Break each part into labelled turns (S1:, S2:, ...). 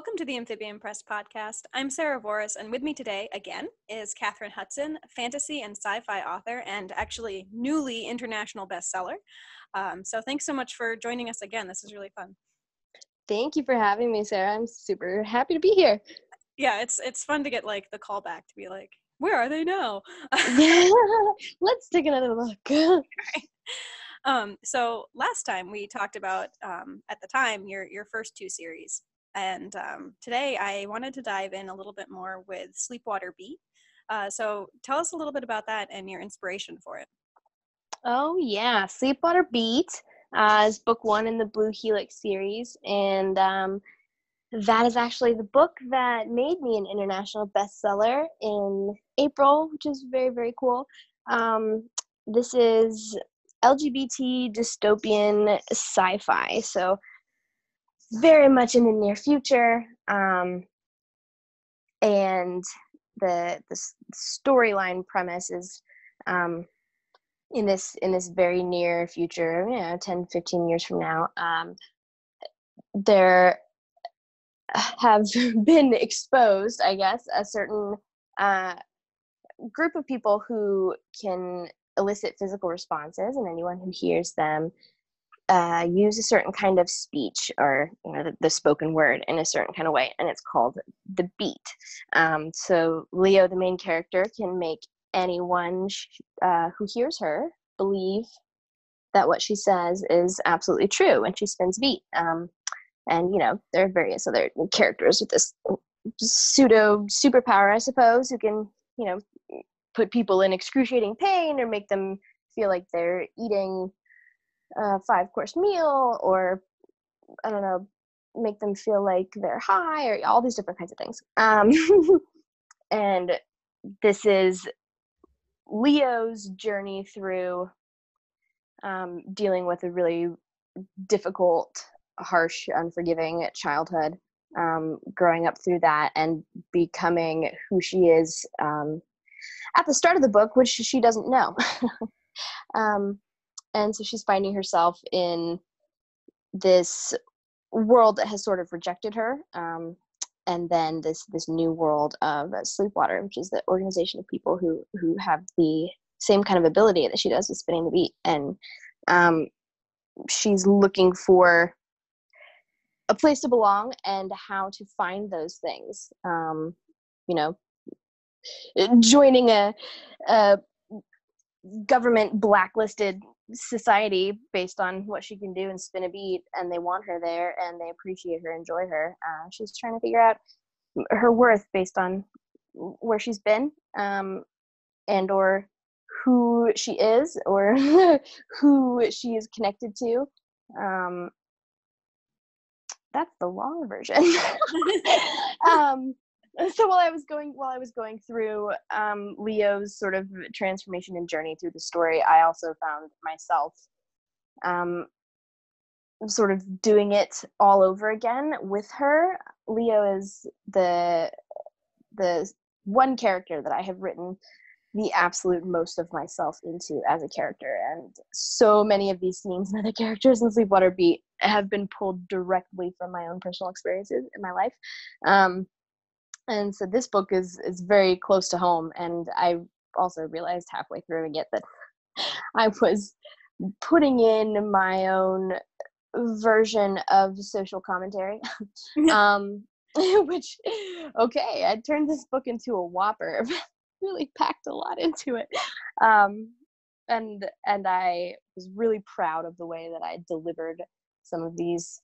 S1: Welcome to the Amphibian Press podcast. I'm Sara, and with me today, again, is Kathrin Hutson, fantasy and sci-fi author, and actually newly international bestseller. So thanks so much for joining us again. This is really fun.
S2: Thank you for having me, Sara. I'm super happy to be here.
S1: Yeah, it's fun to get like the callback to be like, where are they now?
S2: Yeah, let's take another look.
S1: So last time we talked about, at the time, your first two series. And today I wanted to dive in a little bit more with SLEEPWATER BEAT. So tell us a little bit about that and your inspiration for it.
S2: Oh, yeah. SLEEPWATER BEAT is book one in the Blue Helix series. And that is actually the book that made me an international bestseller in April, which is very, very cool. This is LGBT dystopian sci-fi. So very much in the near future, and the storyline premise is in this very near future, 10, 15 years from now, there have been exposed, I guess, a certain group of people who can elicit physical responses, and anyone who hears them use a certain kind of speech, or the spoken word in a certain kind of way, and it's called the beat. So Leo, the main character, can make anyone who hears her believe that what she says is absolutely true, and she spins beat. And there are various other characters with this pseudo superpower, I suppose, who can put people in excruciating pain or make them feel like they're eating a 5-course meal, or I don't know, make them feel like they're high, or all these different kinds of things. And this is Leo's journey through dealing with a really difficult, harsh, unforgiving childhood, growing up through that and becoming who she is at the start of the book, which she doesn't know. And so she's finding herself in this world that has sort of rejected her. And then this new world of SLEEPWATER, which is the organization of people who have the same kind of ability that she does with spinning the beat. And she's looking for a place to belong and how to find those things. Joining a government blacklisted society based on what she can do and spin a beat, and they want her there and they appreciate her, enjoy her. She's trying to figure out her worth based on where she's been, and or who she is, or who she is connected to. That's the long version. So while I was going through Leo's sort of transformation and journey through the story, I also found myself sort of doing it all over again with her. Leo is the one character that I have written the absolute most of myself into as a character, and so many of these scenes and other characters in SLEEPWATER BEAT have been pulled directly from my own personal experiences in my life. And so this book is very close to home, and I also realized halfway through it that I was putting in my own version of social commentary, which, okay, I turned this book into a whopper. Really packed a lot into it, and I was really proud of the way that I delivered some of these,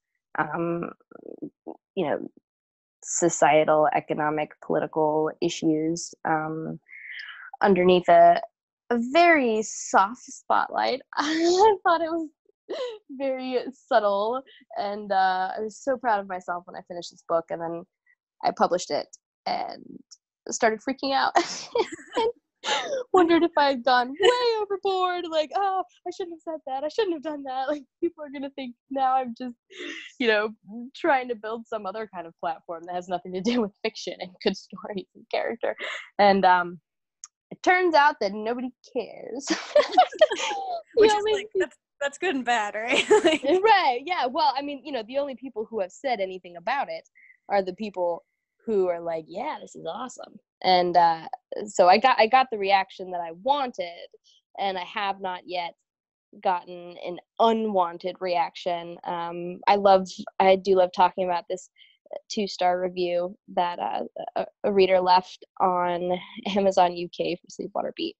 S2: societal, economic, political issues underneath a very soft spotlight. I thought it was very subtle, and I was so proud of myself when I finished this book, and then I published it and started freaking out. And wondered if I had gone way overboard, like, oh, I shouldn't have said that, I shouldn't have done that, like, people are gonna think now I'm just trying to build some other kind of platform that has nothing to do with fiction and good stories and character. And it turns out that nobody cares.
S1: Which is like, that's good and bad, right?
S2: Right, yeah. Well, I mean, the only people who have said anything about it are the people who are like, yeah, this is awesome. And so I got the reaction that I wanted, and I have not yet gotten an unwanted reaction. I do love talking about this 2-star review that a reader left on Amazon UK for Sleepwater Beat,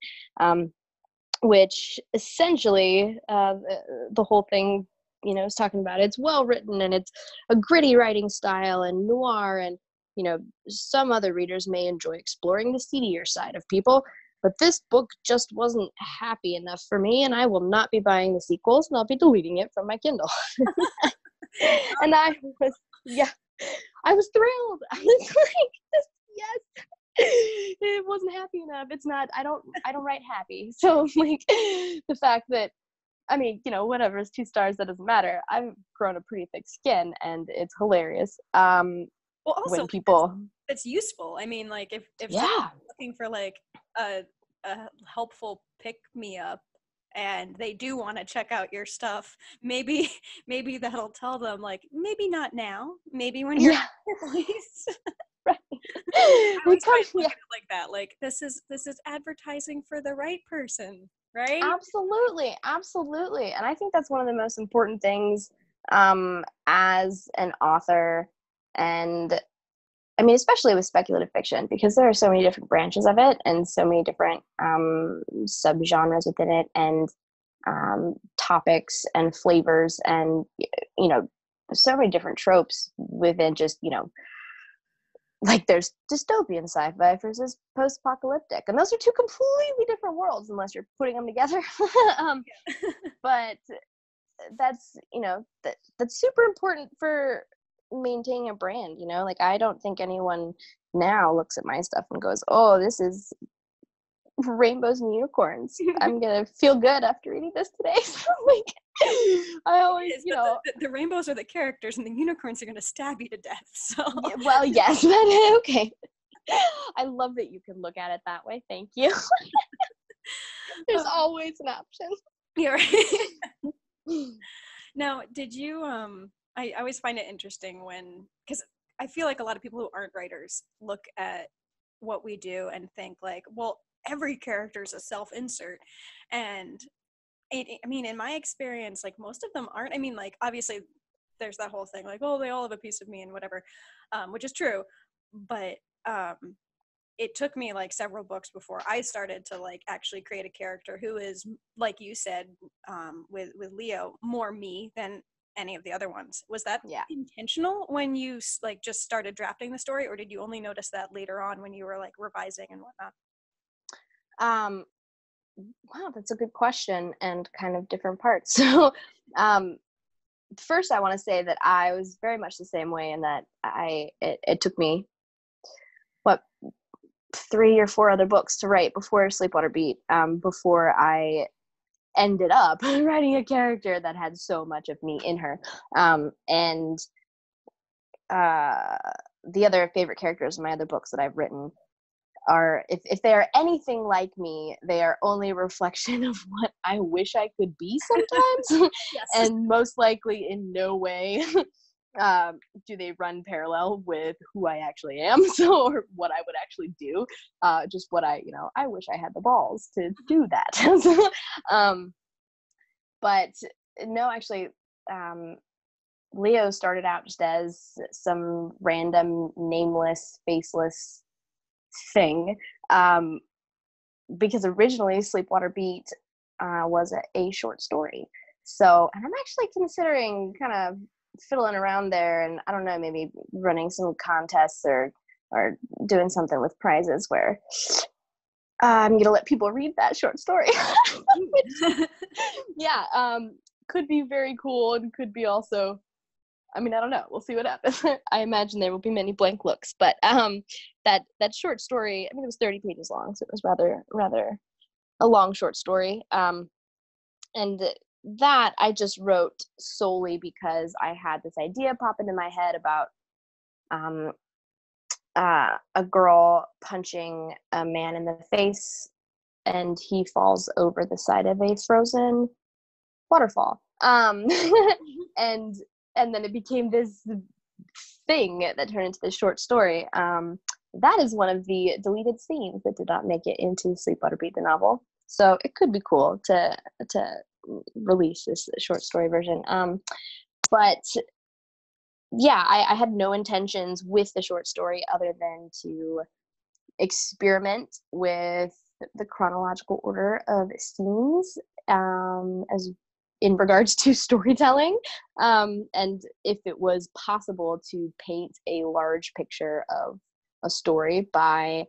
S2: which essentially the whole thing, is talking about it's well written and it's a gritty writing style and noir, and some other readers may enjoy exploring the seedier side of people, but this book just wasn't happy enough for me, and I will not be buying the sequels, and I'll be deleting it from my Kindle. And I was thrilled. I was like, yes. It wasn't happy enough. It's not, I don't write happy. So like the fact that, I mean, whatever, it's 2 stars, that doesn't matter. I've grown a pretty thick skin, and it's hilarious.
S1: Well, also,
S2: when people,
S1: it's useful. I mean, like if
S2: yeah,
S1: someone's looking for like a helpful pick me up, and they do want to check out your stuff, maybe that'll tell them, like, maybe not now, maybe when you're released.
S2: Right.
S1: I always try to look at it like that. Like, this is advertising for the right person, right?
S2: Absolutely. And I think that's one of the most important things as an author, and I mean, especially with speculative fiction, because there are so many different branches of it and so many different subgenres within it, and topics and flavors, and so many different tropes within just like there's dystopian sci-fi versus post-apocalyptic, and those are 2 completely different worlds unless you're putting them together. But that's that's super important for maintaining a brand. Like, I don't think anyone now looks at my stuff and goes, oh, this is rainbows and unicorns, I'm gonna feel good after reading this today. So like, I always,
S1: the rainbows are the characters, and the unicorns are gonna stab you to death. So
S2: well, yes, but okay. I love that you can look at it that way. Thank you. There's always an option.
S1: Yeah, right. Now, did you I always find it interesting because I feel like a lot of people who aren't writers look at what we do and think like, well, every character is a self-insert. And I mean, in my experience, like, most of them aren't. I mean, like, obviously there's that whole thing like, oh, they all have a piece of me and whatever, which is true. But it took me like several books before I started to like actually create a character who is, like you said, with Leo, more me than any of the other ones. Was that intentional when you like just started drafting the story, or did you only notice that later on when you were like revising and whatnot?
S2: Wow, that's a good question, and kind of different parts. So first I want to say that I was very much the same way, in that it took me 3 or 4 other books to write before Sleepwater Beat, before I ended up writing a character that had so much of me in her. And the other favorite characters in my other books that I've written are, if they are anything like me, they are only a reflection of what I wish I could be sometimes.
S1: Yes.
S2: And most likely in no way do they run parallel with who I actually am, so, or what I would actually do. Just what I wish I had the balls to do that. But no, actually, Leo started out just as some random, nameless, faceless thing, because originally Sleepwater Beat was a short story. So, and I'm actually considering kind of fiddling around there, and I don't know, maybe running some contests or doing something with prizes where I'm gonna let people read that short story. Could be very cool, and could be also, I mean, I don't know, we'll see what happens. I imagine there will be many blank looks, but that short story, I mean, it was 30 pages long, so it was rather a long short story, and that I just wrote solely because I had this idea pop into my head about a girl punching a man in the face, and he falls over the side of a frozen waterfall. And then it became this thing that turned into this short story, that is one of the deleted scenes that did not make it into Sleepwater Beat, the novel. So it could be cool to release this short story version. But yeah, I had no intentions with the short story other than to experiment with the chronological order of scenes, as in regards to storytelling, and if it was possible to paint a large picture of a story by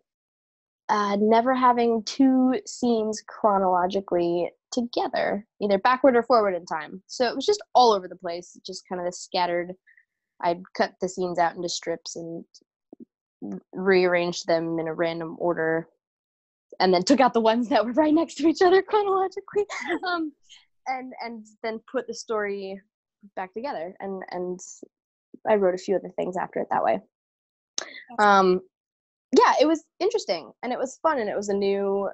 S2: never having two scenes chronologically together, either backward or forward in time. So it was just all over the place, just kind of this scattered. I'd cut the scenes out into strips and rearranged them in a random order, and then took out the ones that were right next to each other chronologically, and then put the story back together. And I wrote a few other things after it that way. Yeah, it was interesting and it was fun, and it was a new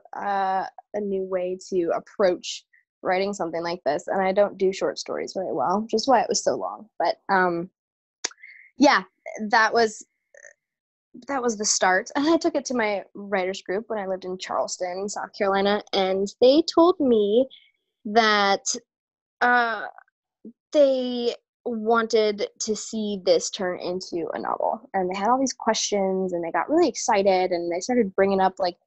S2: way to approach writing something like this. And I don't do short stories very well, which is why it was so long. But yeah, that was the start. And I took it to my writers group when I lived in Charleston, South Carolina, and they told me that they wanted to see this turn into a novel, and they had all these questions, and they got really excited, and they started bringing up, like,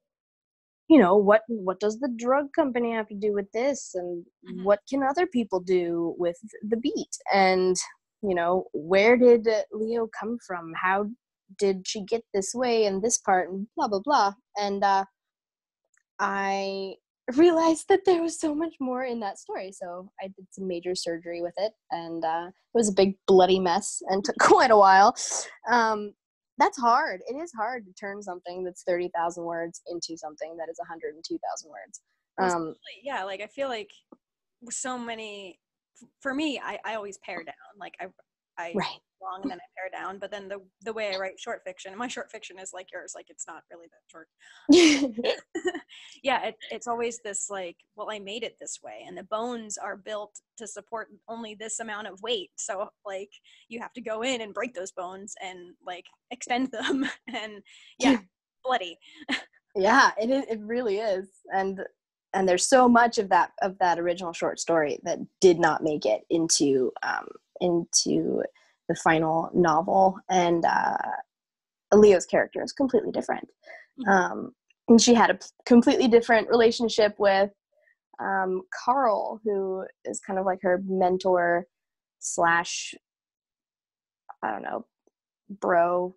S2: what does the drug company have to do with this, and what can other people do with the beat, and where did Leo come from, how did she get this way and this part, and blah blah blah. And I realized that there was so much more in that story, so I did some major surgery with it, and it was a big bloody mess and took quite a while. That's hard. It is hard to turn something that's 30,000 words into something that is 102,000 words.
S1: Yeah, like I feel like with so many, for me, I always pare down. Like I
S2: Right.
S1: long and then I pare down. But then the way I write short fiction, my short fiction is like yours. Like it's not really that short. Yeah, it's always this like, well, I made it this way, and the bones are built to support only this amount of weight. So like you have to go in and break those bones and like extend them, and yeah, bloody.
S2: Yeah, it is. It really is, and there's so much of that original short story that did not make it into the final novel. And Leo's character is completely different, and she had a completely different relationship with Carl, who is kind of like her mentor slash, I don't know, bro.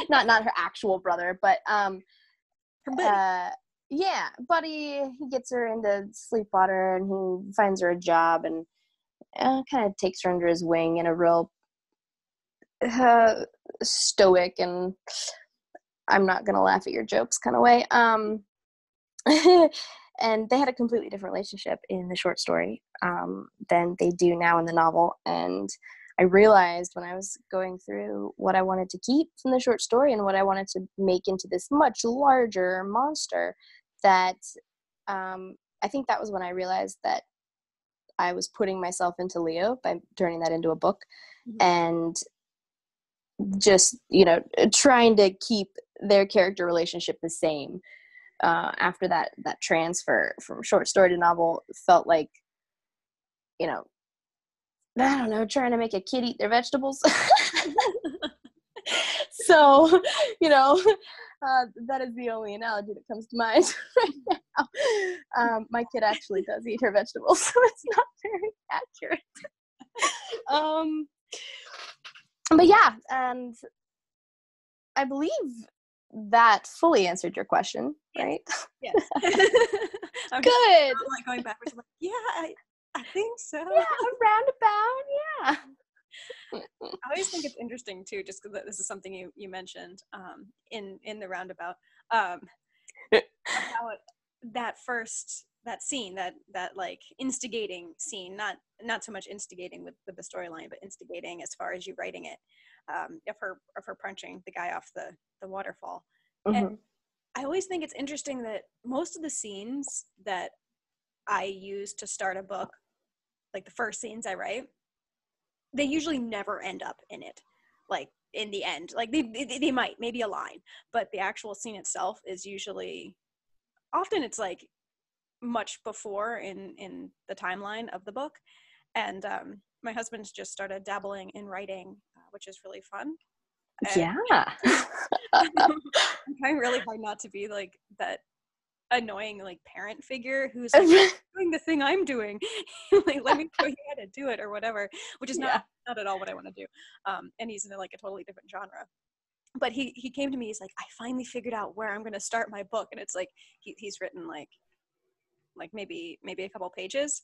S2: not her actual brother, but yeah, buddy. He gets her into Sleepwater, and he finds her a job, and kind of takes her under his wing in a real stoic and I'm not gonna laugh at your jokes kind of way. And they had a completely different relationship in the short story than they do now in the novel. And I realized when I was going through what I wanted to keep from the short story and what I wanted to make into this much larger monster, that I think that was when I realized that I was putting myself into Leo by turning that into a book, and just, trying to keep their character relationship the same. After that transfer from short story to novel felt like, I don't know, trying to make a kid eat their vegetables. So, that is the only analogy that comes to mind right now. My kid actually does eat her vegetables, so it's not very accurate. But yeah, and I believe that fully answered your question, right?
S1: Yes. I'm
S2: good.
S1: Just, like going backwards. I'm like, yeah, I think so.
S2: Yeah, roundabout. Yeah.
S1: I always think it's interesting too, just because this is something you mentioned in the roundabout, about that scene, that like instigating scene, not so much instigating with the storyline, but instigating as far as you writing it, of her punching the guy off the waterfall. And I always think it's interesting that most of the scenes that I use to start a book, like the first scenes I write, they usually never end up in it. like in the end. Like they might, maybe a line, but the actual scene itself is usually, often it's like much before in the timeline of the book. And my husband's just started dabbling in writing, which is really fun. And
S2: Yeah.
S1: I'm trying really hard not to be like that annoying like parent figure who's like doing the thing I'm doing. Like, let me show you how to do it or whatever, which is not at all what I want to do. And he's in like a totally different genre. But he came to me, he's like, I finally figured out where I'm going to start my book. And it's like, he's written like maybe a couple pages.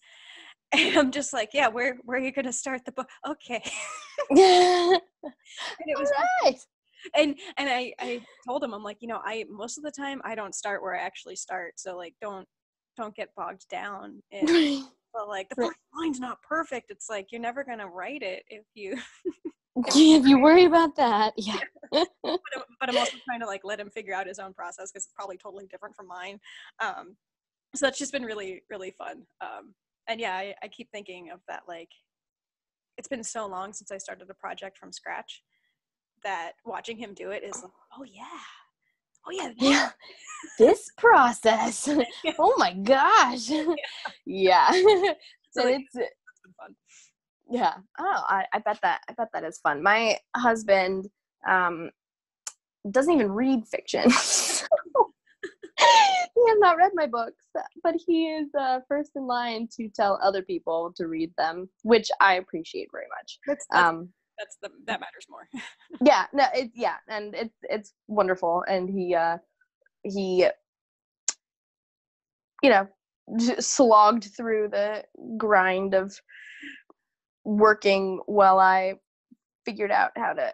S1: And I'm just like, yeah, where are you going to start the book? Okay. And it was
S2: right.
S1: And I told him, I'm like, I most of the time I don't start where I actually start. So like, don't get bogged down in, well, like the first line's not perfect. It's like, you're never going to write it if you,
S2: if you worry about that. Yeah.
S1: but I'm also trying to like let him figure out his own process, because it's probably totally different from mine. So that's just been really, really fun. And yeah, I keep thinking of that. Like, it's been so long since I started a project from scratch that watching him do it is like, oh yeah,
S2: this process. Oh my gosh. Yeah.
S1: So like,
S2: it's
S1: been fun.
S2: Yeah. Oh, I bet that is fun. My husband doesn't even read fiction. He has not read my books, but he is first in line to tell other people to read them, which I appreciate very much.
S1: That matters more.
S2: Yeah, no, and it's wonderful, and he slogged through the grind of working while I figured out how to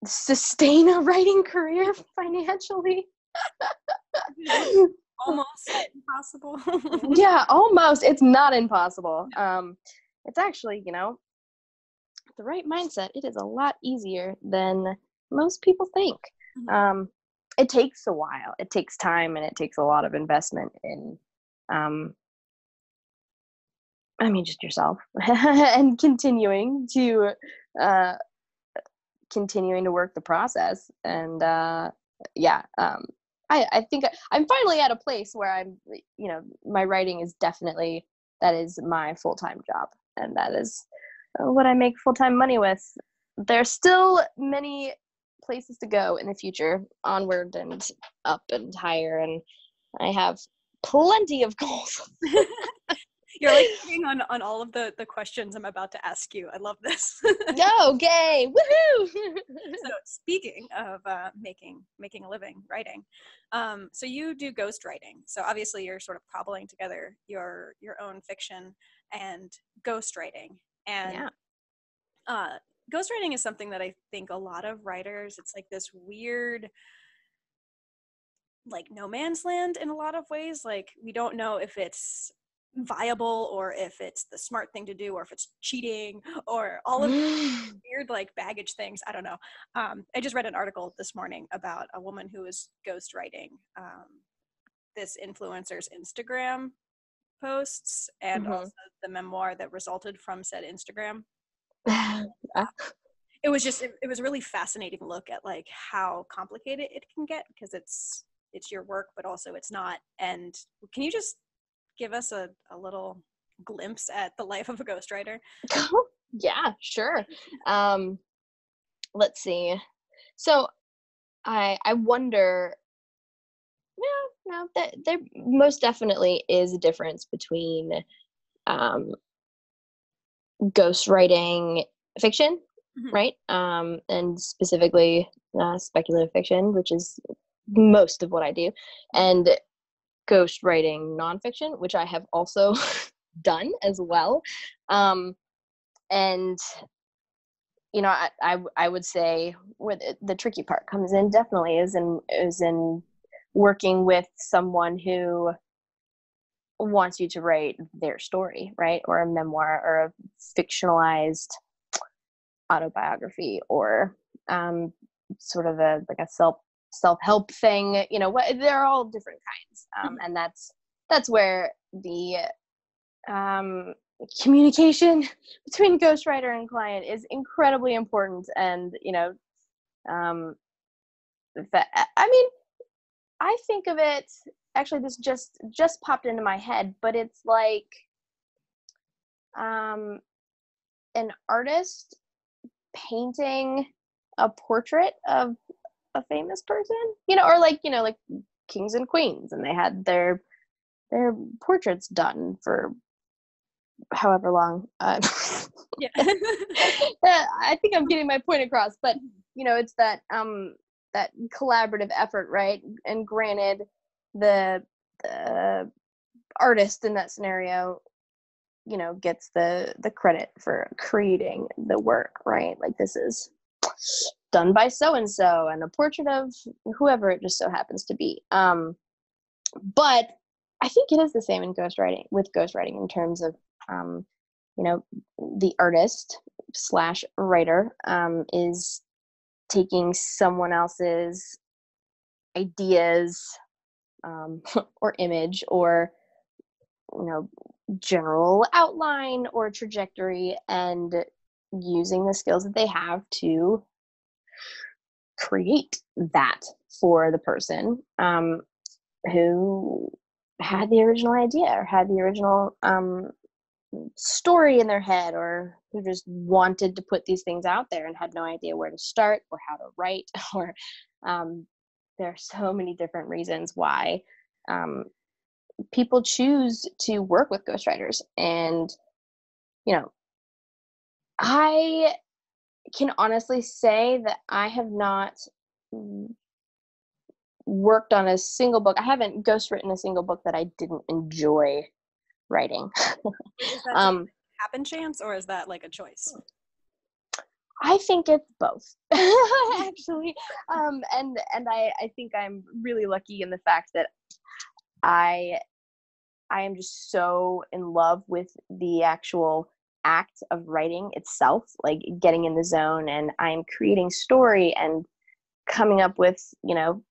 S2: sustain a writing career financially.
S1: Almost impossible.
S2: Yeah, almost. It's not impossible. It's actually, the right mindset, it is a lot easier than most people think.
S1: Mm-hmm.
S2: It takes a while. It takes time, and it takes a lot of investment in just yourself and continuing to work the process. And I think I'm finally at a place where I'm, my writing is definitely, that is my full-time job, and that is what I make full-time money with. There's still many places to go in the future, onward and up and higher, and I have plenty of goals.
S1: You're like hitting on all of the questions I'm about to ask you. I love this.
S2: Okay, woohoo!
S1: So speaking of making a living writing, so you do ghostwriting. So obviously you're sort of cobbling together your own fiction and ghostwriting. And ghostwriting is something that I think a lot of writers, it's like this weird, like no man's land in a lot of ways. Like, we don't know if it's viable or if it's the smart thing to do or if it's cheating or all of these weird like baggage things. I don't know. I just read an article this morning about a woman who was ghostwriting this influencer's Instagram posts and also the memoir that resulted from said Instagram. It was just it was a really fascinating look at like how complicated it can get, because it's your work but also it's not. And can you just give us a little glimpse at the life of a ghostwriter?
S2: Yeah, sure. Let's see. So I wonder, no, there most definitely is a difference between ghostwriting fiction, right? And specifically speculative fiction, which is most of what I do, and ghostwriting nonfiction, which I have also done as well. And I would say where the tricky part comes in definitely is in working with someone who wants you to write their story, right? Or a memoir or a fictionalized autobiography, or sort of a self-help thing. They're all different kinds. And that's where the communication between ghostwriter and client is incredibly important. And, you know, I mean, I think of it, actually, this just popped into my head, but it's like an artist painting a portrait of a famous person, you know, or like, you know, like kings and queens, and they had their portraits done for however long.
S1: Yeah.
S2: I think I'm getting my point across, but you know, it's that that collaborative effort, right? And granted, the artist in that scenario, you know, gets the credit for creating the work, right? Like, this is done by so and so, and a portrait of whoever it just so happens to be. But I think it is the same in ghostwriting, with ghostwriting, in terms of you know, the artist slash writer is taking someone else's ideas or image, or, you know, general outline or trajectory, and using the skills that they have to create that for the person who had the original idea, or had the original story in their head, or who just wanted to put these things out there and had no idea where to start or how to write. Or there are so many different reasons why people choose to work with ghostwriters. And, you know, I can honestly say that I have not worked on a single book. I haven't ghostwritten a single book that I didn't enjoy writing.
S1: Is that just happen chance, or is that like a choice?
S2: I think it's both, actually. And I think I'm really lucky in the fact that I am just so in love with the actual act of writing itself, like getting in the zone, and I'm creating story and coming up with, you know,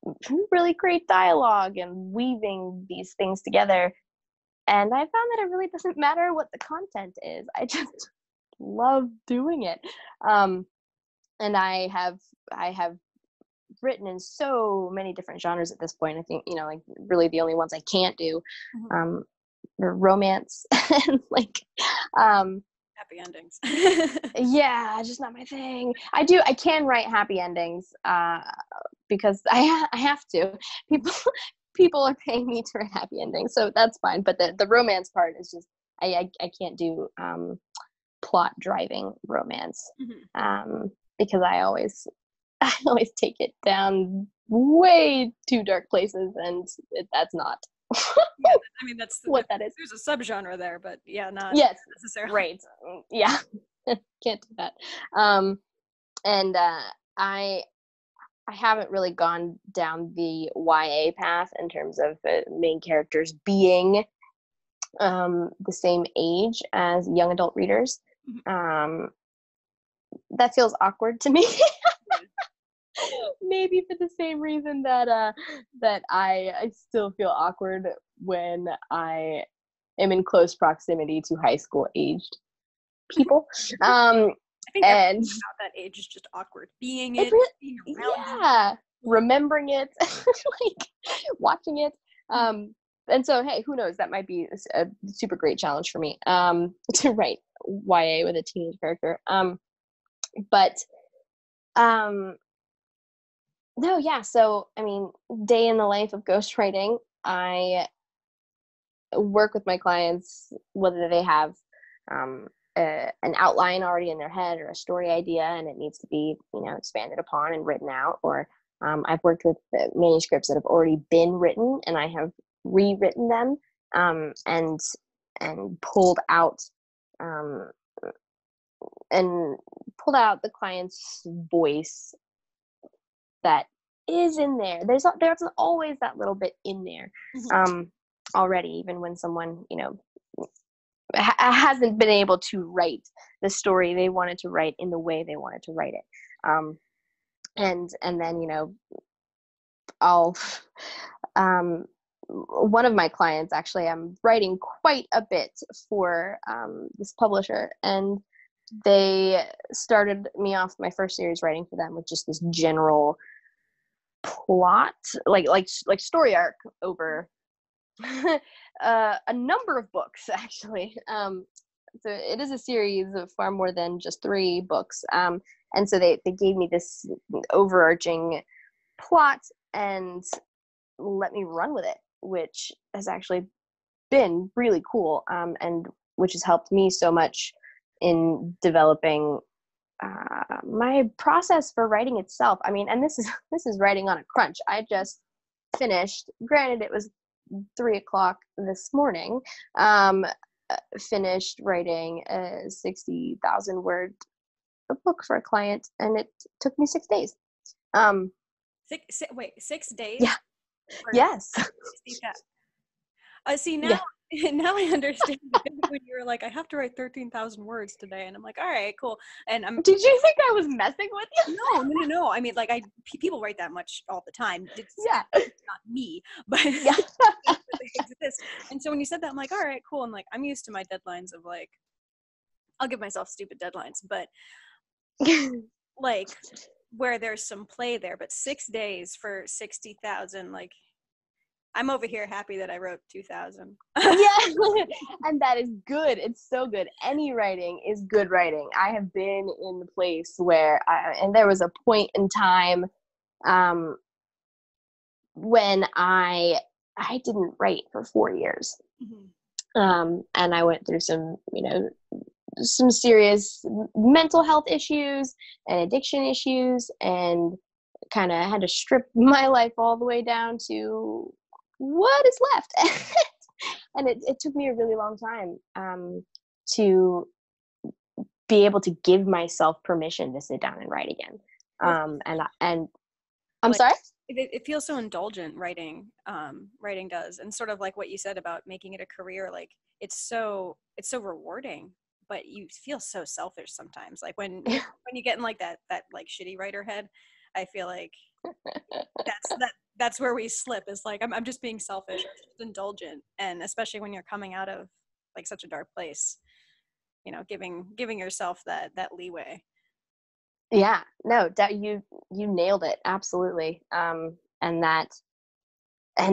S2: really great dialogue and weaving these things together. And I found that it really doesn't matter what the content is. I just love doing it. And I have written in so many different genres at this point. I think, you know, like, really the only ones I can't do are romance and like
S1: Happy endings.
S2: yeah, just not my thing. I can write happy endings because I have to. People are paying me to write happy endings, so that's fine. But the romance part is just, I can't do plot driving romance because I always take it down way too dark places, and that's not
S1: Yeah, I mean, that's
S2: what that is.
S1: There's a subgenre there, but yeah, not
S2: Yes,
S1: necessarily.
S2: right. Yeah, can't do that. And I haven't really gone down the YA path in terms of the main characters being the same age as young adult readers. That feels awkward to me. Maybe for the same reason that that I still feel awkward when I am in close proximity to high school aged people.
S1: I think
S2: And
S1: everything about that age is just awkward. Being
S2: it really,
S1: being around
S2: yeah, remembering it, like watching it. And so, hey, who knows? That might be a super great challenge for me to write YA with a teenage character. But no, yeah. So, I mean, day in the life of ghostwriting, I work with my clients, whether they have an outline already in their head, or a story idea, and it needs to be, you know, expanded upon and written out, or I've worked with manuscripts that have already been written, and I have rewritten them and pulled out the client's voice that is in there. There's always that little bit in there already, even when someone, you know, hasn't been able to write the story they wanted to write in the way they wanted to write it. And then, you know, I'll one of my clients, actually, I'm writing quite a bit for this publisher, and they started me off my first series writing for them with just this general plot, like story arc over a number of books, actually. So it is a series of far more than just 3 books. And so they gave me this overarching plot and let me run with it, which has actually been really cool, and which has helped me so much in developing my process for writing itself. I mean, and this is writing on a crunch. I just finished, granted it was 3:00 this morning, finished writing a 60,000 word book for a client, and it took me 6 days.
S1: Wait, 6 days?
S2: Yeah. Yes.
S1: See, now, now I understand when you were like, I have to write 13,000 words today, and I'm like, all right, cool. And
S2: Did you think I was messing with you?
S1: No. I mean, like, people write that much all the time. It's not me, but
S2: Yeah.
S1: they exist. And so when you said that, I'm like, all right, cool. And like, I'm used to my deadlines of like, I'll give myself stupid deadlines, but like where there's some play there. But 6 days for 60,000, like, I'm over here happy that I wrote 2,000.
S2: Yeah, and that is good. It's so good. Any writing is good writing. I have been in the place where, and there was a point in time when I didn't write for 4 years, and I went through some serious mental health issues and addiction issues, and kind of had to strip my life all the way down to what is left. And it took me a really long time to be able to give myself permission to sit down and write again. And I'm sorry?
S1: It feels so indulgent, writing does. And sort of like what you said about making it a career, like it's so rewarding, but you feel so selfish sometimes. Like when you get in like that like shitty writer head, I feel like that's where we slip, is like I'm just being selfish, just indulgent. And especially when you're coming out of like such a dark place, giving yourself that leeway.
S2: Yeah, no, that you nailed it, absolutely. And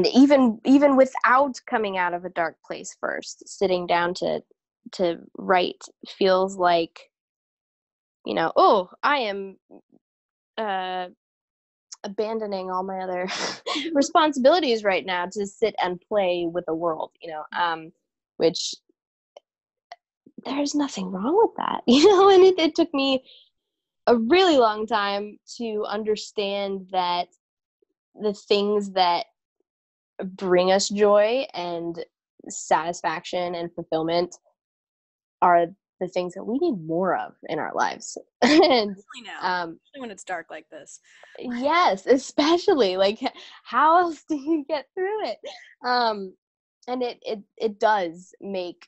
S2: even without coming out of a dark place first, sitting down to write feels like, oh, I am abandoning all my other responsibilities right now to sit and play with the world, which there's nothing wrong with that, and it took me a really long time to understand that the things that bring us joy and satisfaction and fulfillment are the things that we need more of in our lives. And
S1: especially now, especially when it's dark like this.
S2: Yes, especially, like, how else do you get through it? And it does make,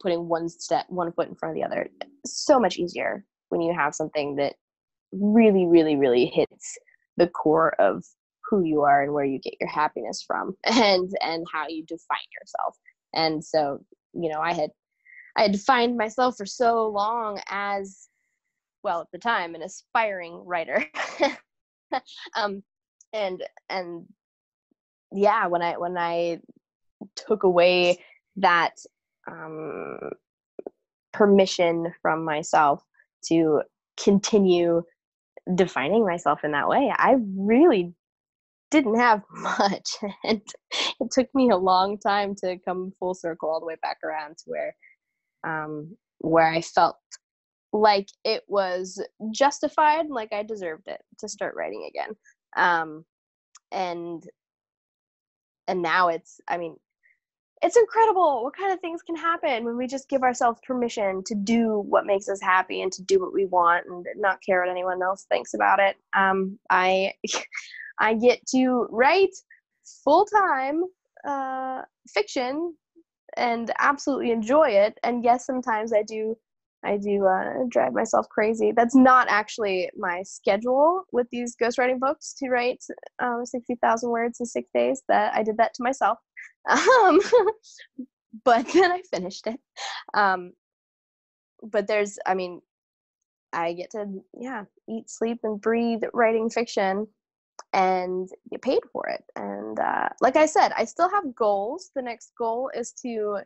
S2: putting one foot in front of the other so much easier when you have something that really, really, really hits the core of who you are and where you get your happiness from, and how you define yourself. And so, I had defined myself for so long as, well, at the time, an aspiring writer. And yeah, when I took away that permission from myself to continue defining myself in that way, I really didn't have much. And it took me a long time to come full circle all the way back around to where I felt like it was justified, like I deserved it to start writing again. And now it's incredible what kind of things can happen when we just give ourselves permission to do what makes us happy and to do what we want and not care what anyone else thinks about it. I get to write full-time fiction and absolutely enjoy it. And yes, sometimes I do I do drive myself crazy. That's not actually my schedule with these ghostwriting books, to write 60,000 words in 6 days. That I did that to myself. Um, but then I finished it. But I get to, eat, sleep, and breathe writing fiction and get paid for it. And like I said, I still have goals. The next goal is to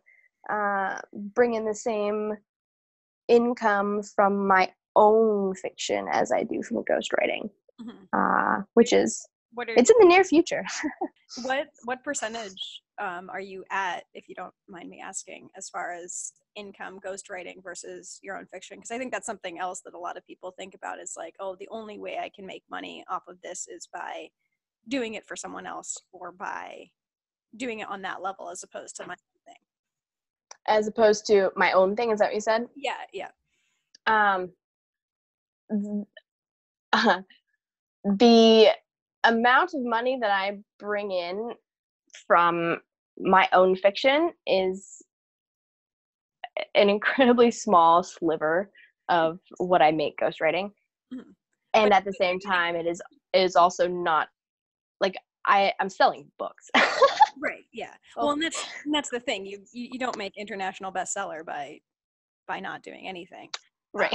S2: bring in the same income from my own fiction as I do from ghostwriting, which is, it's in the near future.
S1: What percentage are you at, if you don't mind me asking, as far as income ghostwriting versus your own fiction? Because I think that's something else that a lot of people think about, is like, oh, the only way I can make money off of this is by doing it for someone else, or by doing it on that level as opposed to my own thing.
S2: As opposed to my own thing, is that what you said?
S1: Yeah.
S2: The amount of money that I bring in from my own fiction is an incredibly small sliver of what I make ghostwriting. Mm-hmm. And at the same time, it is also not, like, I'm selling books.
S1: Right. Yeah. Well, and that's the thing. You don't make international bestseller by not doing anything.
S2: Right.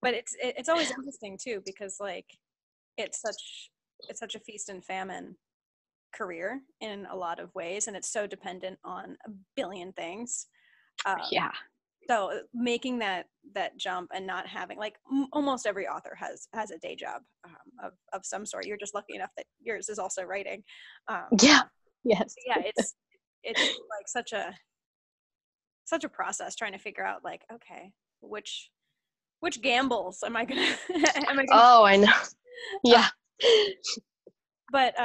S1: But it's always interesting too, because like it's such a feast and famine career in a lot of ways, and it's so dependent on a billion things.
S2: Yeah.
S1: So making that jump and not having, like, almost every author has a day job of some sort. You're just lucky enough that yours is also writing.
S2: Yeah. Yes.
S1: Yeah. It's like such a process trying to figure out, like, okay, which gambles am I gonna
S2: Oh, I know. Yeah.
S1: But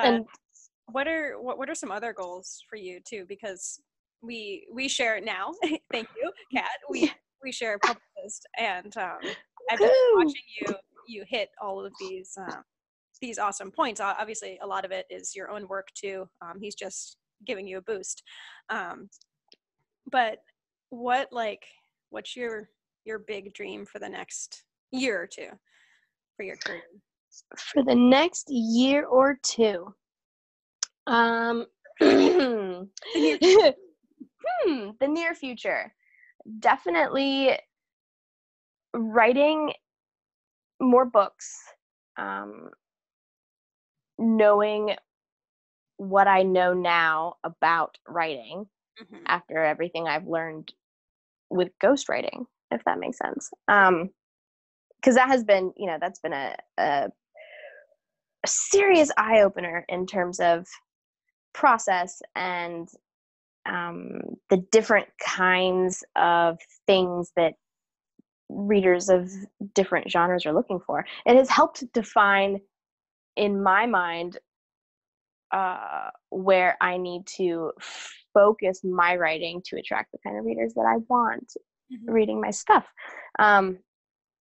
S1: what are some other goals for you too? Because we share now. Thank you, Kat. We share a publicist, and I've just been watching you hit all of these awesome points. Obviously, a lot of it is your own work too. He's just giving you a boost. But what's your big dream for the next year or two for your career?
S2: For the next year or two, the near future, definitely writing more books, knowing what I know now about writing after everything I've learned with ghostwriting, if that makes sense. Because that has been, that's been a serious eye-opener in terms of process and the different kinds of things that readers of different genres are looking for. It has helped define, in my mind, where I need to focus my writing to attract the kind of readers that I want reading my stuff. I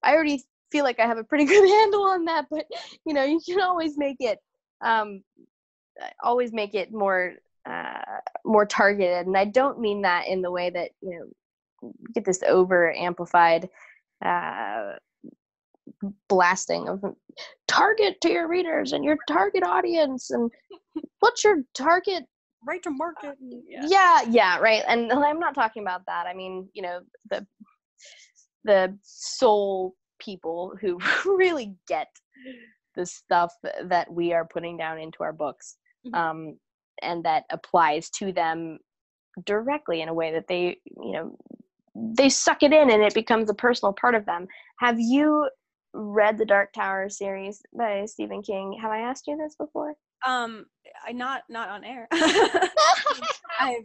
S2: already feel like I have a pretty good handle on that, but you can always make it more targeted. And I don't mean that in the way that get this over amplified blasting of target to your readers and your target audience and what's your target
S1: right to market.
S2: Yeah, right. And I'm not talking about that. I mean, the soul people who really get the stuff that we are putting down into our books, and that applies to them directly in a way that they suck it in and it becomes a personal part of them. Have you read the Dark Tower series by Stephen King? Have I asked you this before?
S1: I not on air. I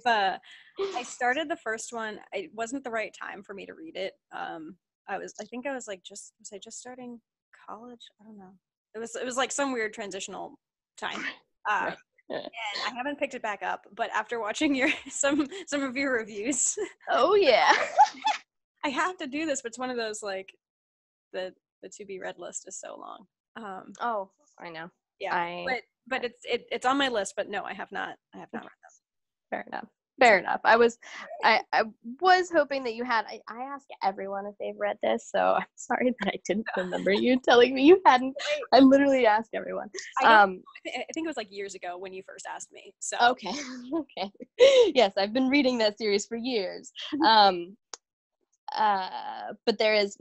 S1: started the first one. It wasn't the right time for me to read it. I think I was like, was I just starting college? I don't know. It was like some weird transitional time.
S2: Right.
S1: And I haven't picked it back up, but after watching some of your reviews,
S2: oh yeah,
S1: I have to do this. But it's one of those, like, the to be read list is so long.
S2: Oh, I know.
S1: Yeah, but it's on my list. But no, I have not read them.
S2: Fair enough. Fair enough. I was hoping that you had. I ask everyone if they've read this, so I'm sorry that I didn't remember you telling me you hadn't. I literally asked everyone.
S1: I think it was like years ago when you first asked me. So
S2: okay, okay. Yes, I've been reading that series for years. But there is,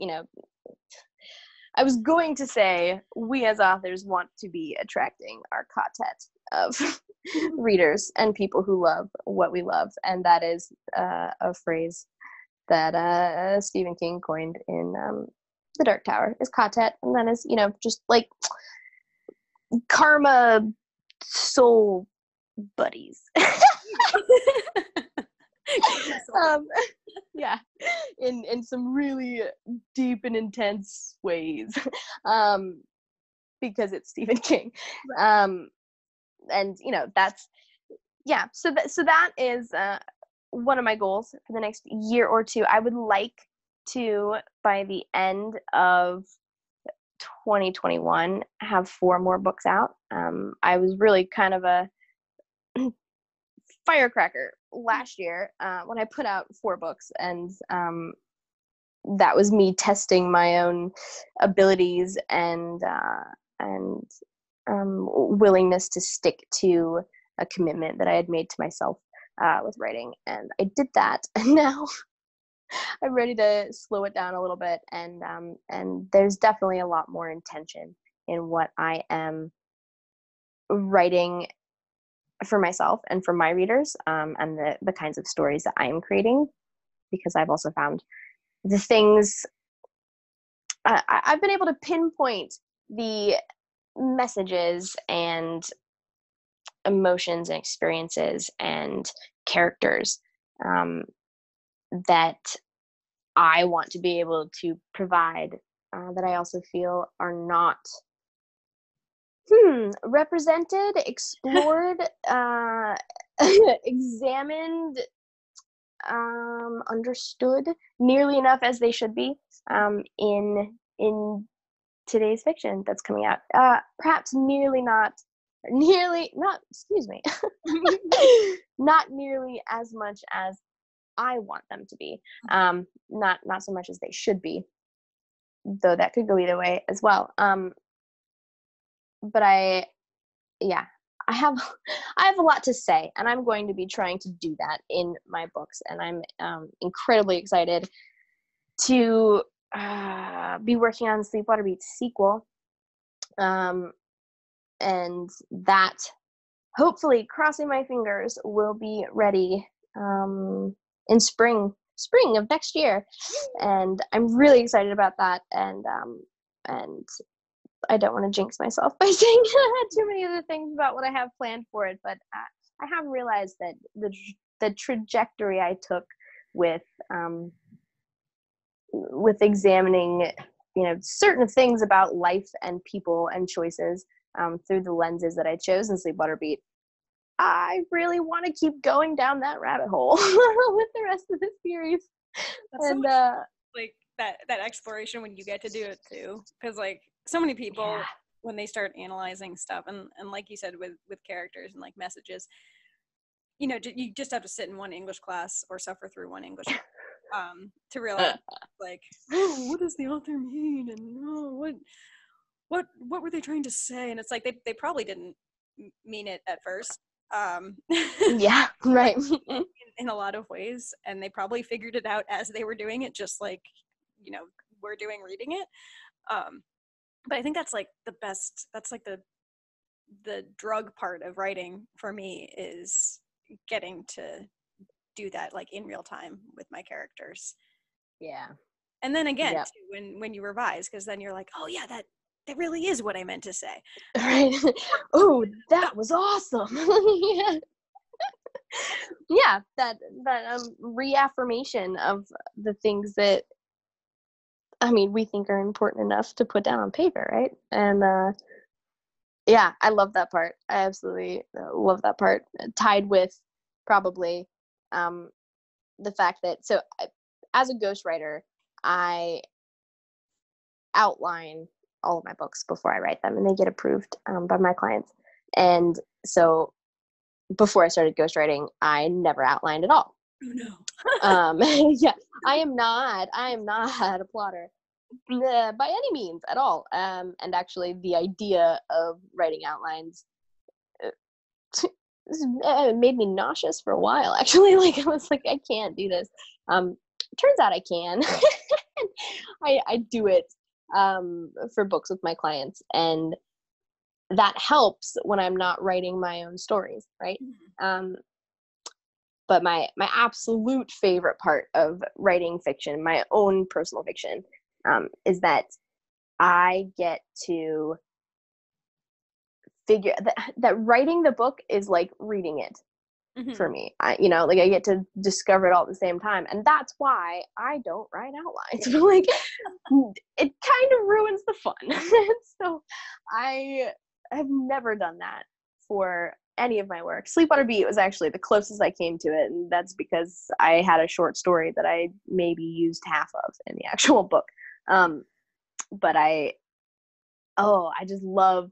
S2: I was going to say we as authors want to be attracting our quartet of readers and people who love what we love, and that is a phrase that Stephen King coined in The Dark Tower, is quartet, and that is, just like karma soul buddies. Yeah, in some really deep and intense ways, because it's Stephen King. And that's, yeah, so that is one of my goals for the next year or two. I would like to, by the end of 2021, have 4 more books out. I was really kind of a firecracker last year when I put out 4 books, and that was me testing my own abilities and willingness to stick to a commitment that I had made to myself with writing, and I did that, and now I'm ready to slow it down a little bit, and there's definitely a lot more intention in what I am writing for myself and for my readers, and the kinds of stories that I am creating, because I've also found the things I've been able to pinpoint the messages and emotions and experiences and characters that I want to be able to provide, that I also feel are not represented, explored, examined, understood nearly enough as they should be in today's fiction that's coming out. Perhaps excuse me, not nearly as much as I want them to be. Not so much as they should be, though that could go either way as well. But I have a lot to say, and I'm going to be trying to do that in my books, and I'm incredibly excited to be working on the Sleepwater Beat sequel, and that, hopefully, crossing my fingers, will be ready in spring of next year, and I'm really excited about that, and I don't want to jinx myself by saying too many other things about what I have planned for it, but I have realized that the trajectory I took with examining, certain things about life and people and choices through the lenses that I chose in Sleepwater Beat, I really want to keep going down that rabbit hole with the rest of the series.
S1: That's
S2: and
S1: so much, like that exploration when you get to do it too, because like so many people, when they start analyzing stuff, and like you said, with characters and like messages, you just have to sit in one English class or suffer through one English to realize, like, oh, what does the author mean, and oh, what were they trying to say? And it's like they probably didn't mean it at first.
S2: Yeah, right.
S1: in a lot of ways, and they probably figured it out as they were doing it, just like we're doing reading it. But I think that's like the best, that's like the drug part of writing for me, is getting to do that like in real time with my characters.
S2: Yeah.
S1: And then again, too, when you revise, because then you're like, oh yeah, that really is what I meant to say.
S2: Right. Oh, that was awesome. Yeah, that reaffirmation of the things that, I mean, we think are important enough to put down on paper, right? And yeah, I love that part. I absolutely love that part, tied with probably the fact that, so as a ghostwriter, I outline all of my books before I write them, and they get approved by my clients. And so before I started ghostwriting, I never outlined at all.
S1: Oh no.
S2: Yeah, I am not a plotter by any means at all. And actually, the idea of writing outlines made me nauseous for a while. Actually, like I was like, I can't do this. Turns out I can. I do it for books with my clients, and that helps when I'm not writing my own stories, right? But my absolute favorite part of writing fiction, my own personal fiction, is that I get to figure that writing the book is like reading it for me. I get to discover it all at the same time, and that's why I don't write outlines. Like, it kind of ruins the fun. So I have never done that for any of my work. Sleepwater Beat was actually the closest I came to it, and that's because I had a short story that I maybe used half of in the actual book. But I just love,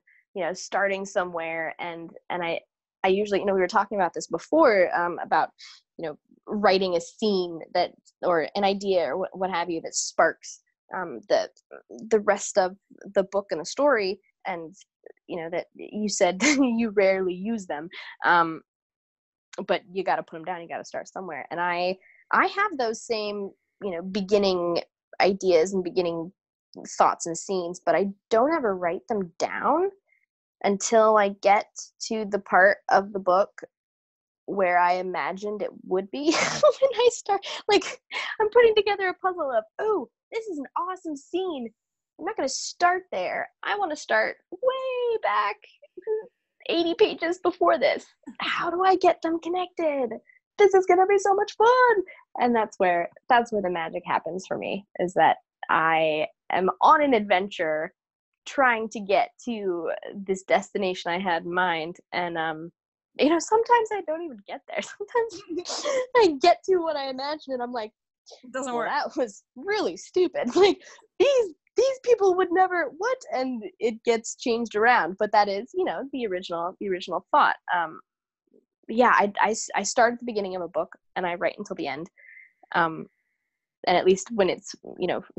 S2: starting somewhere, and I usually, we were talking about this before, about, writing a scene that, or an idea, or what have you, that sparks the rest of the book and the story, and that you said you rarely use them, but you got to put them down. You got to start somewhere, and I have those same, beginning ideas and beginning thoughts and scenes, but I don't ever write them down until I get to the part of the book where I imagined it would be. When I start, like, I'm putting together a puzzle of, oh, this is an awesome scene. I'm not going to start there. I want to start way back 80 pages before this. How do I get them connected? This is going to be so much fun. And that's where the magic happens for me, is that I am on an adventure trying to get to this destination I had in mind. And, sometimes I don't even get there. Sometimes I get to what I imagined, and I'm like,
S1: it doesn't work.
S2: That was really stupid. Like, these people would never, what? And it gets changed around. But that is, the original thought. Yeah, I start at the beginning of a book and I write until the end. And at least when it's,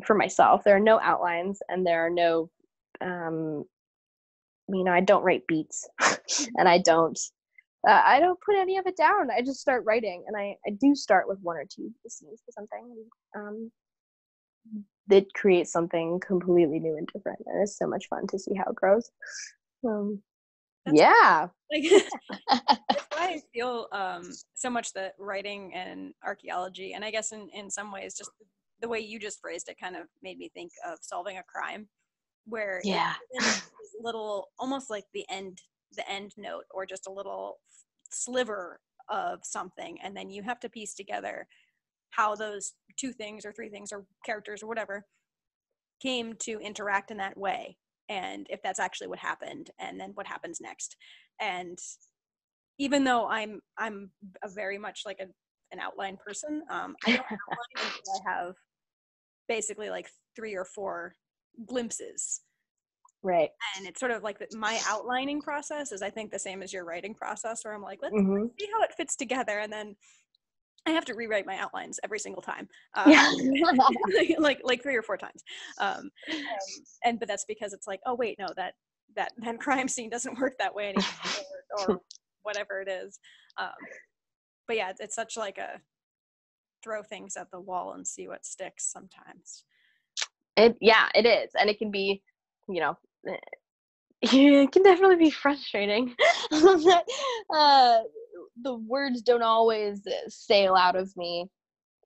S2: for myself, there are no outlines, and there are no, I don't write beats, and I don't put any of it down. I just start writing, and I do start with one or two scenes for something, that creates something completely new and different, and it's so much fun to see how it grows. Yeah.
S1: That's why I feel so much that writing and archaeology, and I guess in some ways just the way you just phrased it kind of made me think of solving a crime, where it's little, almost like the end note, or just a little sliver of something, and then you have to piece together how those two things or three things or characters or whatever came to interact in that way, and if that's actually what happened, and then what happens next. And even though I'm a very much like an outline person, I don't outline until I have basically like 3 or 4 glimpses.
S2: Right.
S1: And it's sort of like my outlining process is, I think, the same as your writing process, where I'm like, let's see how it fits together, and then I have to rewrite my outlines every single time, like 3 or 4 times. But that's because it's like, oh wait, no, that crime scene doesn't work that way anymore, or whatever it is. But yeah, it's such like a throw things at the wall and see what sticks sometimes.
S2: It is, and it can be, it can definitely be frustrating. The words don't always sail out of me.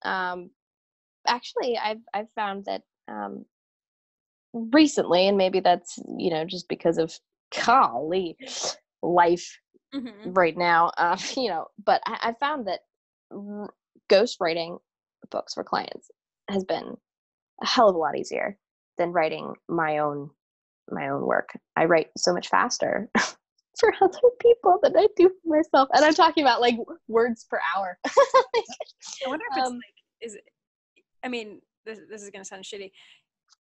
S2: Actually, I've found that recently, and maybe that's, just because of life right now, but I found that ghostwriting books for clients has been a hell of a lot easier than writing my own work. I write so much faster for other people than I do for myself, and I'm talking about like words per hour.
S1: I wonder if it's is it, I mean, this is gonna sound shitty.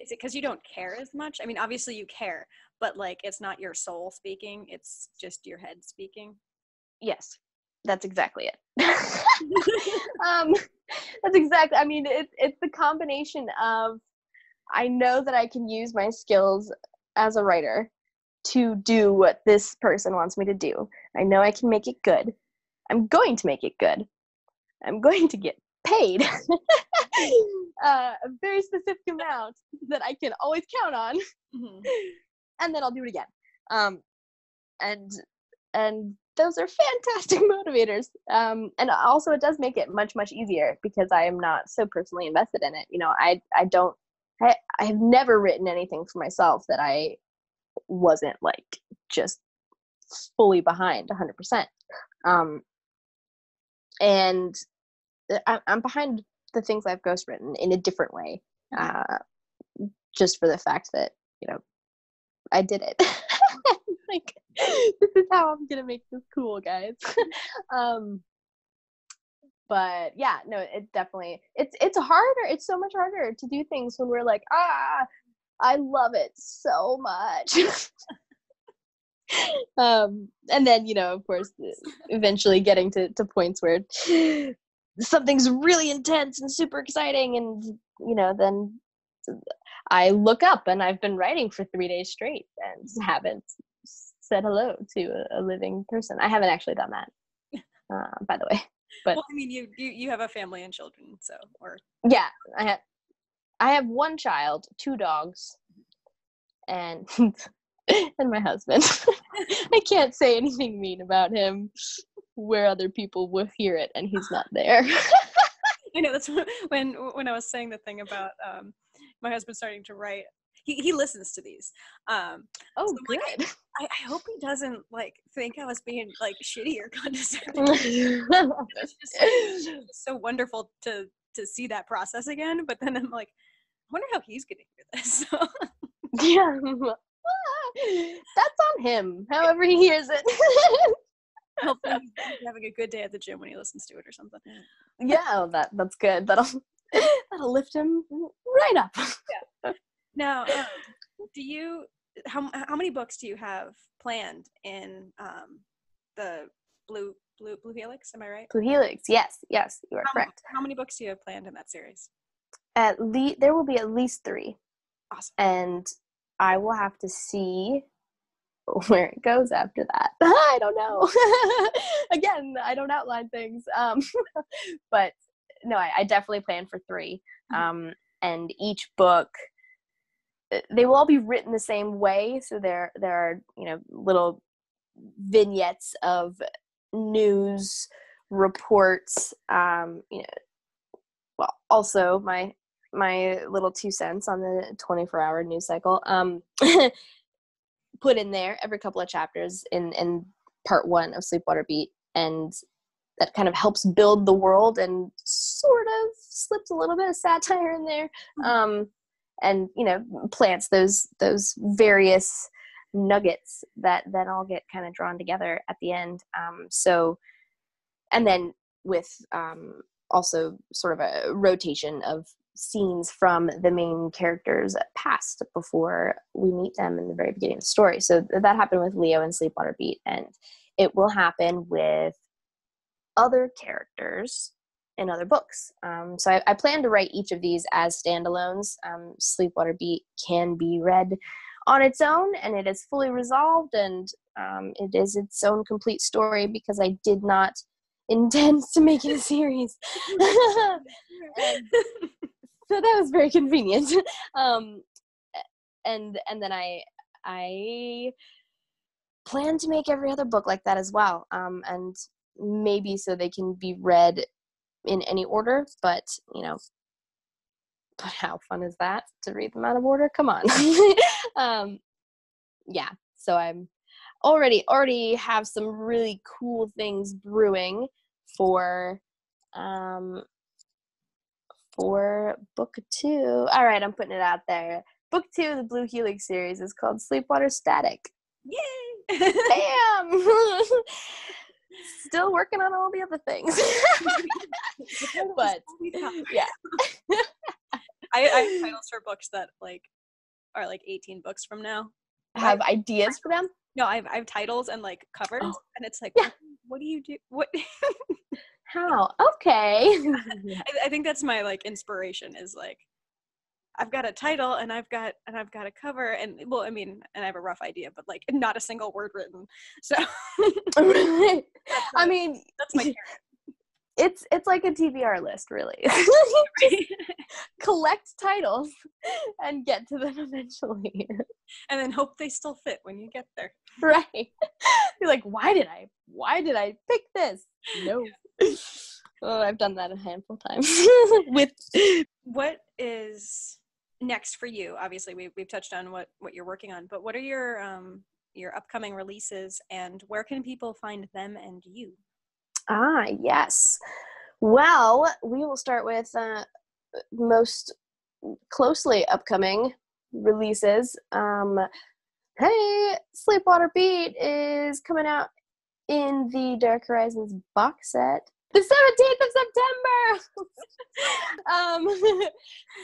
S1: Is it because you don't care as much? I mean, obviously you care, but like it's not your soul speaking, it's just your head speaking.
S2: Yes. That's exactly it. That's exactly, I mean, it's the combination of, I know that I can use my skills as a writer to do what this person wants me to do. I know I can make it good. I'm going to make it good. I'm going to get paid a very specific amount that I can always count on, and then I'll do it again. And those are fantastic motivators. And also it does make it much, much easier because I am not so personally invested in it. You know, I have never written anything for myself that I wasn't like just fully behind 100%. And I'm behind the things I've ghostwritten in a different way, just for the fact that, you know, I did it. Like, this is how I'm gonna make this cool, guys. But yeah, no, it definitely, it's harder. It's so much harder to do things when we're like, I love it so much. And then, you know, of course, eventually getting to points where something's really intense and super exciting, and, you know, then I look up and I've been writing for 3 days straight and haven't said hello to a living person. I haven't actually done that, by the way. But
S1: well, I mean, you have a family and children, so, or
S2: yeah, I have one child, 2 dogs, and and my husband. I can't say anything mean about him where other people will hear it and he's not there.
S1: I know, that's when I was saying the thing about my husband starting to write. He listens to these.
S2: Oh,
S1: so
S2: good.
S1: Like, I hope he doesn't like think I was being like shitty or condescending. It's just so wonderful to see that process again. But then I'm like, I wonder how he's getting through this. So.
S2: Yeah, that's on him. However he hears it.
S1: Hopefully he's having a good day at the gym when he listens to it or something.
S2: Yeah, that's good. That'll lift him right up.
S1: Yeah. Now, how many books do you have planned in the Blue Helix? Am I right?
S2: Blue Helix, yes, you are correct.
S1: How many books do you have planned in that series?
S2: There will be at least 3.
S1: Awesome.
S2: And I will have to see where it goes after that. I don't know. Again, I don't outline things. But no, I definitely plan for 3. And each book, they will all be written the same way. So there are, you know, little vignettes of news reports. You know, well, also my little 2 cents on the 24-hour news cycle. Put in there every couple of chapters in part 1 of Sleepwater Beat, and that kind of helps build the world and sort of slips a little bit of satire in there, and, you know, plants those various nuggets that then all get kind of drawn together at the end. So, and then with also sort of a rotation of scenes from the main characters past before we meet them in the very beginning of the story. So that happened with Leo and Sleepwater Beat, and it will happen with other characters in other books. So I plan to write each of these as standalones. Sleepwater Beat can be read on its own, and it is fully resolved, and it is its own complete story because I did not intend to make it a series. So that was very convenient. And then I plan to make every other book like that as well. And maybe so they can be read in any order, but, you know, but how fun is that to read them out of order? Come on. Yeah, so I'm already have some really cool things brewing for book 2. All right, I'm putting it out there. Book 2 of the Blue Helix series is called Sleepwater Static.
S1: Yay!
S2: Bam! Still working on all the other things. But yeah.
S1: I have titles for books that like are like 18 books from now.
S2: Have ideas for them?
S1: No, I have titles and like covers, and it's like,
S2: yeah.
S1: what do you do? What?
S2: How? Okay.
S1: I think that's my like inspiration is like, I've got a title and I've got a cover and well, I mean, and I have a rough idea, but like not a single word written. So
S2: I mean,
S1: that's my
S2: it's like a TBR list, really. Just collect titles and get to them eventually.
S1: And then hope they still fit when you get there.
S2: Right. You're like, why did I pick this? No. Oh, I've done that a handful of times. With
S1: what is next for you? Obviously, we've touched on what you're working on, but what are your upcoming releases, and where can people find them and you?
S2: Yes. Well, we will start with most closely upcoming releases. Hey, Sleepwater Beat is coming out in the Dark Horizons box set the 17th of September.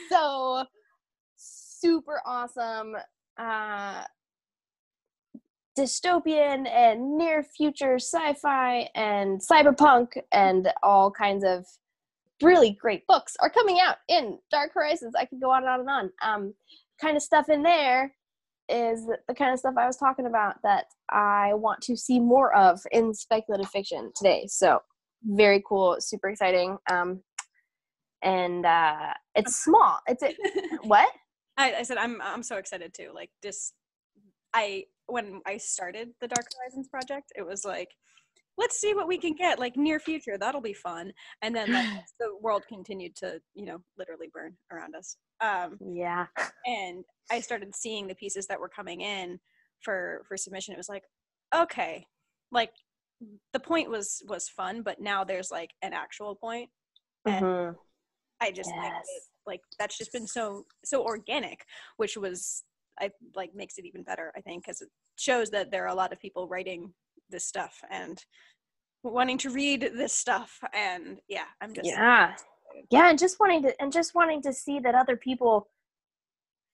S2: So super awesome. Dystopian and near future sci-fi and cyberpunk and all kinds of really great books are coming out in Dark Horizons. I could go on and on and on. Kind of stuff in there is the kind of stuff I was talking about that I want to see more of in speculative fiction today. So very cool, super exciting. And it's small. What?
S1: I said I'm so excited too. Like when I started the Dark Horizons project, it was like, let's see what we can get, like near future, that'll be fun. And then like the world continued to, literally burn around us.
S2: Yeah.
S1: And I started seeing the pieces that were coming in for submission. It was like, okay, like the point was fun, but now there's like an actual point. And I just like that's just been so organic, which was makes it even better, I think, because it shows that there are a lot of people writing this stuff and wanting to read this stuff. And I'm just
S2: and just wanting to see that other people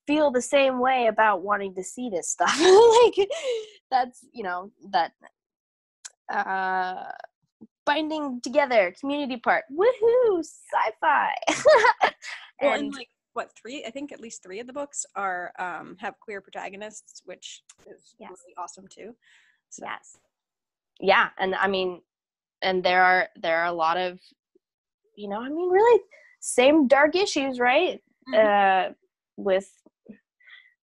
S2: feel the same way about wanting to see this stuff. Like that's that binding together community part. Woohoo, sci-fi.
S1: and like what, I think at least 3 of the books are have queer protagonists, which is really awesome too. So.
S2: Yes. Yeah, and I mean, and there are a lot of, really same dark issues, right? Mm-hmm. With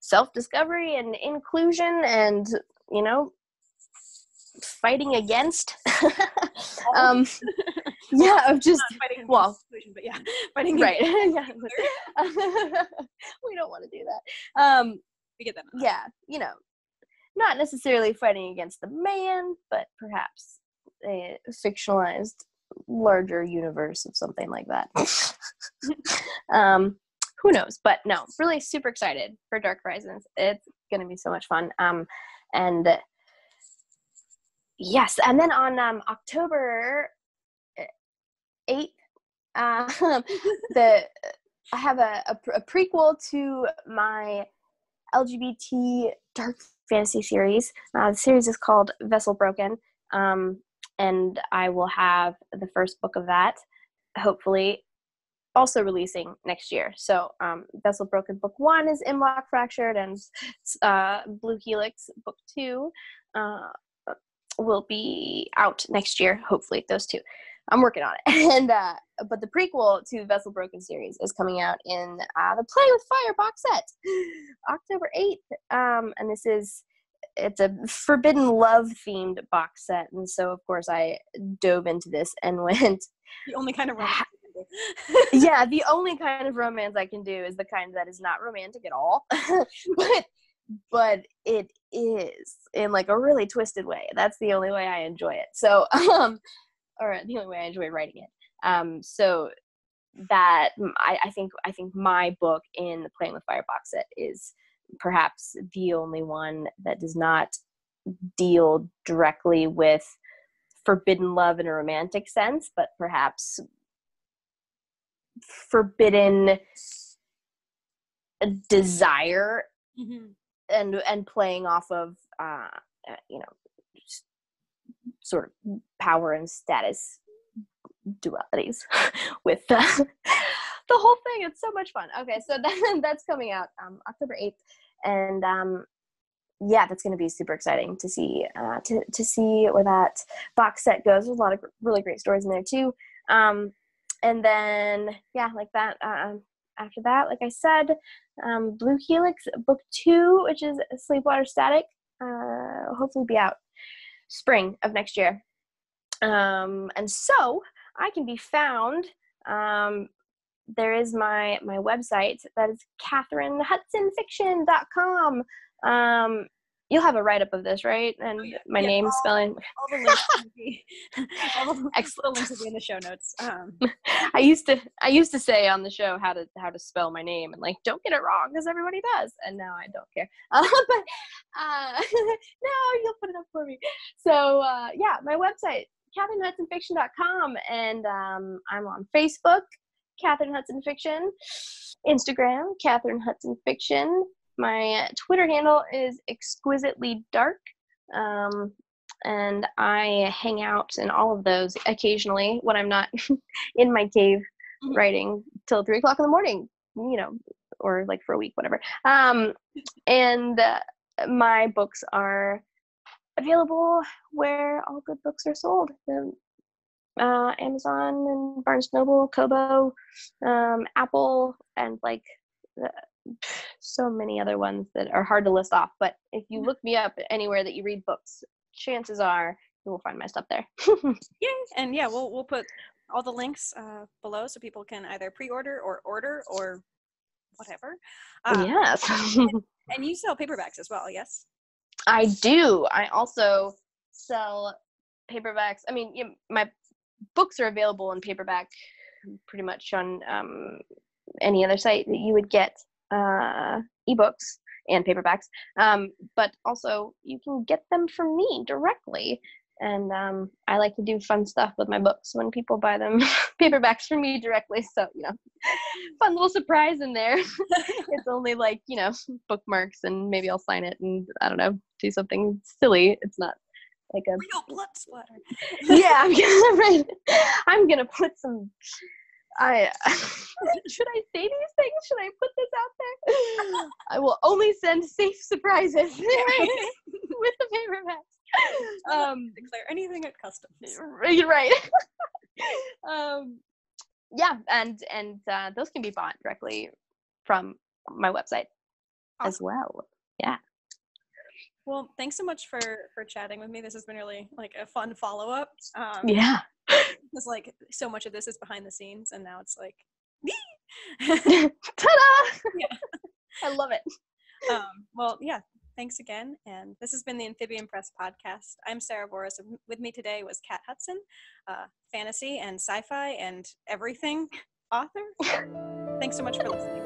S2: self-discovery and inclusion and, fighting against. Of just
S1: fighting inclusion, but fighting
S2: right. Yeah. We don't want to do that.
S1: We get that.
S2: Not necessarily fighting against the man, but perhaps a fictionalized larger universe of something like that. Who knows? But no, really super excited for Dark Horizons. It's going to be so much fun. And yes, and then on October 8th, I have a prequel to my LGBT dark fantasy series. The series is called Vessel Broken, and I will have the first book of that, hopefully, also releasing next year. So Vessel Broken book 1 is Imlock Fractured, and Blue Helix book 2 will be out next year, hopefully, those 2. I'm working on it. And but the prequel to Vessel Broken series is coming out in the Play with Fire box set, October 8th. And it's a forbidden love themed box set. And so, of course, I dove into this and went,
S1: the only kind of romance
S2: the only kind of romance I can do is the kind that is not romantic at all. but it is in like a really twisted way. That's the only way I enjoy it. So, or the only way I enjoy writing it. So that I think my book in the Playing with Fire box set is perhaps the only one that does not deal directly with forbidden love in a romantic sense, but perhaps forbidden desire, and playing off of sort of power and status dualities with the whole thing. It's so much fun. Okay, so that's coming out October 8th, and yeah, that's going to be super exciting to see to see where that box set goes. There's a lot of really great stories in there too. And then yeah, like that. After that, like I said, Blue Helix book 2, which is Sleepwater Static, hopefully be out spring of next year. And so I can be found. There is my website that is KathrinHutsonFiction.com. You'll have a write-up of this, right? And my name spelling.
S1: All the links will be, all the links will be in the show notes.
S2: I used to say on the show how to spell my name and like don't get it wrong because everybody does, and now I don't care. But no, you'll put it up for me. So yeah, my website KathrinHutsonFiction.com, and I'm on Facebook, Kathrin Hutson Fiction, Instagram, Kathrin Hutson Fiction. My Twitter handle is exquisitely dark, and I hang out in all of those occasionally when I'm not in my cave writing till 3 o'clock in the morning, you know, or like for a week, whatever. And my books are available where all good books are sold. Amazon and Barnes Noble, Kobo, Apple, and like so many other ones that are hard to list off. But if you look me up anywhere that you read books, chances are you will find my stuff there.
S1: Yay! And yeah, we'll put all the links below so people can either pre-order or order or whatever.
S2: Yes.
S1: And you sell paperbacks as well, yes?
S2: I do. I also sell paperbacks. I mean, my books are available in paperback pretty much on any other site that you would get ebooks and paperbacks, but also you can get them from me directly, and I like to do fun stuff with my books when people buy them paperbacks from me directly, so you know, fun little surprise in there. It's only like, you know, bookmarks, and maybe I'll sign it and I don't know, do something silly. It's not like a
S1: real blood splatter.
S2: Yeah, I'm gonna put some. Should I say these things? Should I put this out there? I will only send safe surprises with the paperbacks.
S1: Declare anything at customs.
S2: Right. Yeah, and those can be bought directly from my website as well. Yeah.
S1: Well, thanks so much for chatting with me. This has been really like a fun follow-up.
S2: Yeah.
S1: It's like so much of this is behind the scenes, and now it's like,
S2: ta-da! Yeah, I love it.
S1: Well, yeah, thanks again. And this has been the Amphibian Press podcast. I'm Sara Boris. With me today was Kat Hutson, fantasy and sci-fi and everything author. Thanks so much for listening.